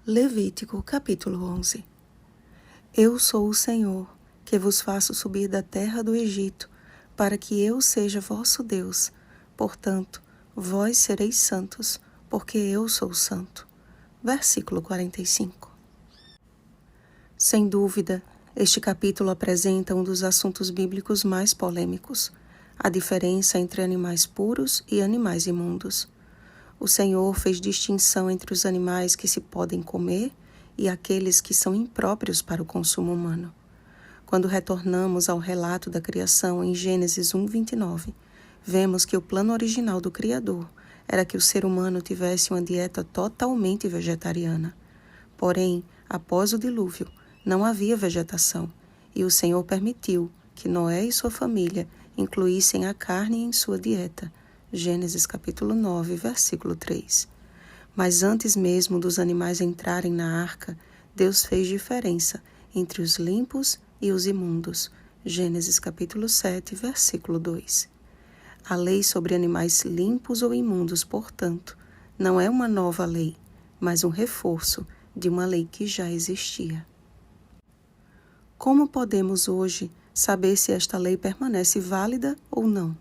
Levítico capítulo 11. Eu sou o Senhor, que vos faço subir da terra do Egito, para que eu seja vosso Deus. Portanto, vós sereis santos, porque eu sou santo. Versículo 45. Sem dúvida, este capítulo apresenta um dos assuntos bíblicos mais polêmicos, a diferença entre animais puros e animais imundos. O Senhor fez distinção entre os animais que se podem comer e aqueles que são impróprios para o consumo humano. Quando retornamos ao relato da criação em Gênesis 1:29, vemos que o plano original do Criador era que o ser humano tivesse uma dieta totalmente vegetariana. Porém, após o dilúvio, não havia vegetação, e o Senhor permitiu que Noé e sua família incluíssem a carne em sua dieta. Gênesis capítulo 9, versículo 3. Mas antes mesmo dos animais entrarem na arca, Deus fez diferença entre os limpos e os imundos. Gênesis capítulo 7, versículo 2. A lei sobre animais limpos ou imundos, portanto, não é uma nova lei, mas um reforço de uma lei que já existia. Como podemos hoje saber se esta lei permanece válida ou não?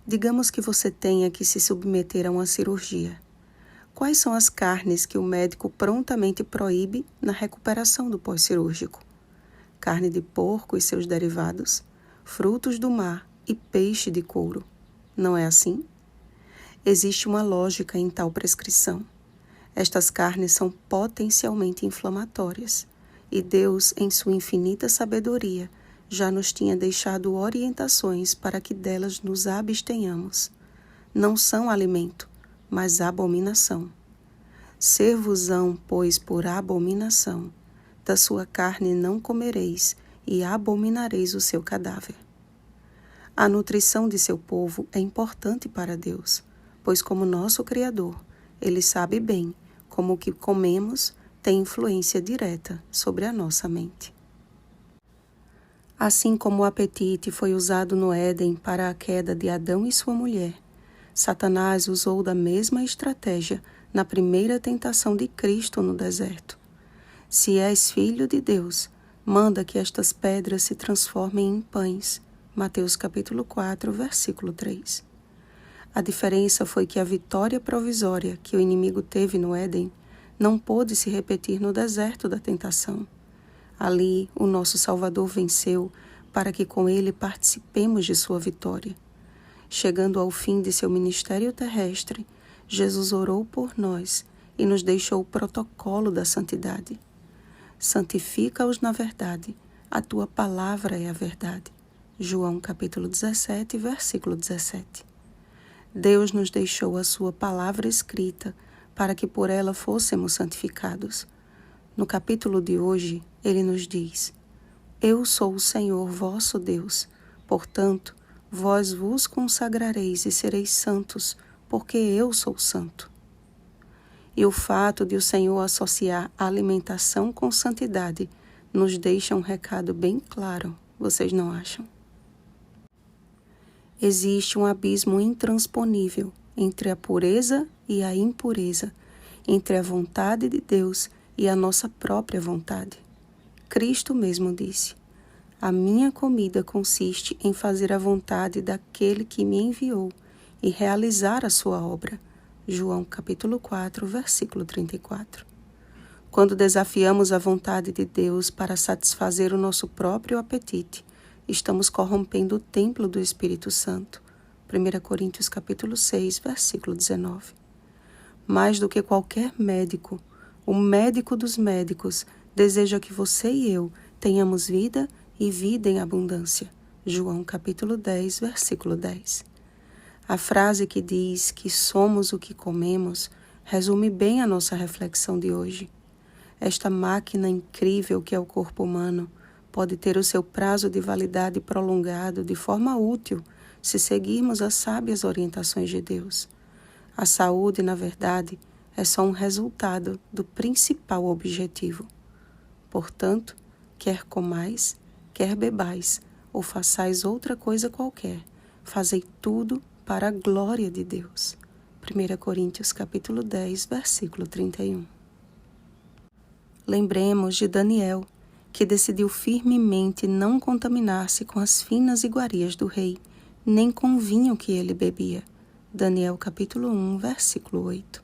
Digamos que você tenha que se submeter a uma cirurgia. Quais são as carnes que o médico prontamente proíbe na recuperação do pós-cirúrgico? Carne de porco e seus derivados, frutos do mar e peixe de couro. Não é assim? Existe uma lógica em tal prescrição. Estas carnes são potencialmente inflamatórias, e Deus, em sua infinita sabedoria, já nos tinha deixado orientações para que delas nos abstenhamos. Não são alimento, mas abominação. Ser-vos-ão, pois, por abominação. Da sua carne não comereis, e abominareis o seu cadáver. A nutrição de seu povo é importante para Deus, pois como nosso Criador, Ele sabe bem como o que comemos tem influência direta sobre a nossa mente. Assim como o apetite foi usado no Éden para a queda de Adão e sua mulher, Satanás usou da mesma estratégia na primeira tentação de Cristo no deserto. Se és filho de Deus, manda que estas pedras se transformem em pães. Mateus capítulo 4, versículo 3. A diferença foi que a vitória provisória que o inimigo teve no Éden não pôde se repetir no deserto da tentação. Ali, o nosso Salvador venceu para que com ele participemos de sua vitória. Chegando ao fim de seu ministério terrestre, Jesus orou por nós e nos deixou o protocolo da santidade. Santifica-os na verdade, a tua palavra é a verdade. João capítulo 17, versículo 17. Deus nos deixou a sua palavra escrita para que por ela fôssemos santificados. No capítulo de hoje, ele nos diz: Eu sou o Senhor vosso Deus, portanto, vós vos consagrareis e sereis santos, porque eu sou santo. E o fato de o Senhor associar a alimentação com santidade nos deixa um recado bem claro, vocês não acham? Existe um abismo intransponível entre a pureza e a impureza, entre a vontade de Deus e a nossa própria vontade. Cristo mesmo disse: A minha comida consiste em fazer a vontade daquele que me enviou e realizar a sua obra. João capítulo 4, versículo 34. Quando desafiamos a vontade de Deus para satisfazer o nosso próprio apetite, estamos corrompendo o templo do Espírito Santo. 1 Coríntios capítulo 6, versículo 19. Mais do que qualquer médico, o médico dos médicos deseja que você e eu tenhamos vida e vida em abundância. João capítulo 10, versículo 10. A frase que diz que somos o que comemos resume bem a nossa reflexão de hoje. Esta máquina incrível que é o corpo humano pode ter o seu prazo de validade prolongado de forma útil se seguirmos as sábias orientações de Deus. A saúde, na verdade, é só um resultado do principal objetivo. Portanto, quer comais, quer bebais, ou façais outra coisa qualquer, fazei tudo para a glória de Deus. 1 Coríntios capítulo 10, versículo 31. Lembremos de Daniel, que decidiu firmemente não contaminar-se com as finas iguarias do rei, nem com o vinho que ele bebia. Daniel capítulo 1, versículo 8.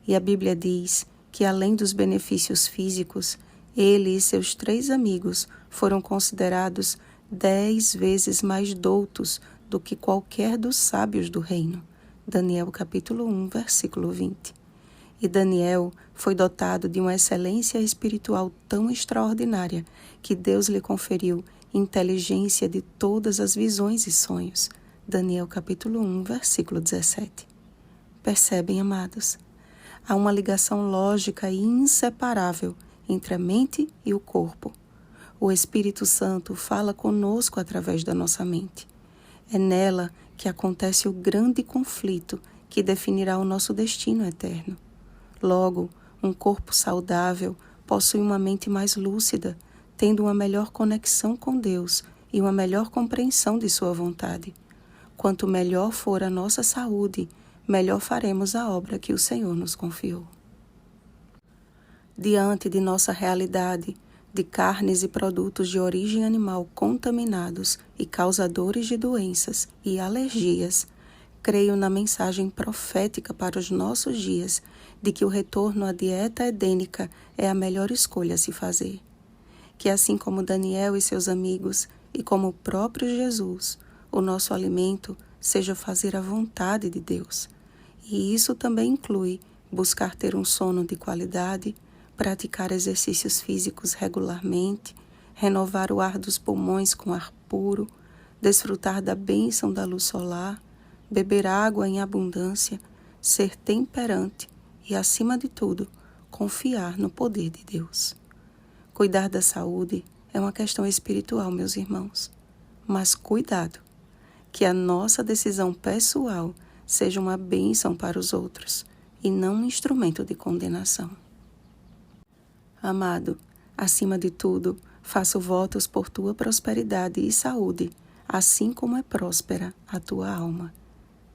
E a Bíblia diz que, além dos benefícios físicos, ele e seus 3 amigos foram considerados 10 vezes mais doutos do que qualquer dos sábios do reino. Daniel capítulo 1, versículo 20. E Daniel foi dotado de uma excelência espiritual tão extraordinária que Deus lhe conferiu inteligência de todas as visões e sonhos. Daniel capítulo 1, versículo 17. Percebem, amados? Há uma ligação lógica e inseparável entre a mente e o corpo. O Espírito Santo fala conosco através da nossa mente. É nela que acontece o grande conflito que definirá o nosso destino eterno. Logo, um corpo saudável possui uma mente mais lúcida, tendo uma melhor conexão com Deus e uma melhor compreensão de sua vontade. Quanto melhor for a nossa saúde, melhor faremos a obra que o Senhor nos confiou. Diante de nossa realidade, de carnes e produtos de origem animal contaminados e causadores de doenças e alergias, creio na mensagem profética para os nossos dias de que o retorno à dieta edênica é a melhor escolha a se fazer. Que assim como Daniel e seus amigos, e como o próprio Jesus, o nosso alimento seja fazer a vontade de Deus. E isso também inclui buscar ter um sono de qualidade, praticar exercícios físicos regularmente, renovar o ar dos pulmões com ar puro, desfrutar da bênção da luz solar, beber água em abundância, ser temperante e, acima de tudo, confiar no poder de Deus. Cuidar da saúde é uma questão espiritual, meus irmãos. Mas cuidado, que a nossa decisão pessoal seja uma bênção para os outros e não um instrumento de condenação. Amado, acima de tudo, faço votos por tua prosperidade e saúde, assim como é próspera a tua alma.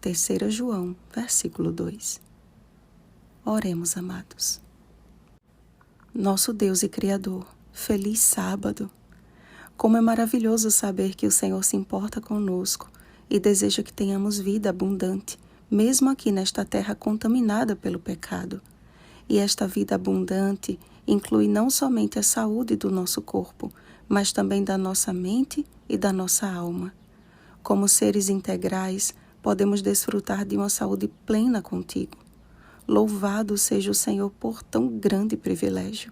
3 João, versículo 2. Oremos, amados. Nosso Deus e Criador, feliz sábado! Como é maravilhoso saber que o Senhor se importa conosco e deseja que tenhamos vida abundante, mesmo aqui nesta terra contaminada pelo pecado. E esta vida abundante inclui não somente a saúde do nosso corpo, mas também da nossa mente e da nossa alma. Como seres integrais, podemos desfrutar de uma saúde plena contigo. Louvado seja o Senhor por tão grande privilégio.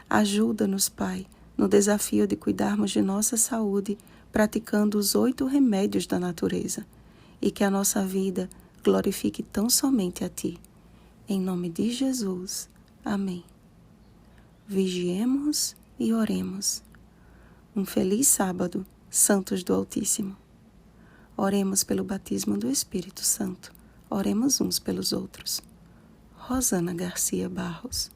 Ajuda-nos, Pai, no desafio de cuidarmos de nossa saúde, praticando os 8 remédios da natureza, e que a nossa vida glorifique tão somente a Ti. Em nome de Jesus. Amém. Vigiemos e oremos. Um feliz sábado, santos do Altíssimo. Oremos pelo batismo do Espírito Santo. Oremos uns pelos outros. Rosana Garcia Barros.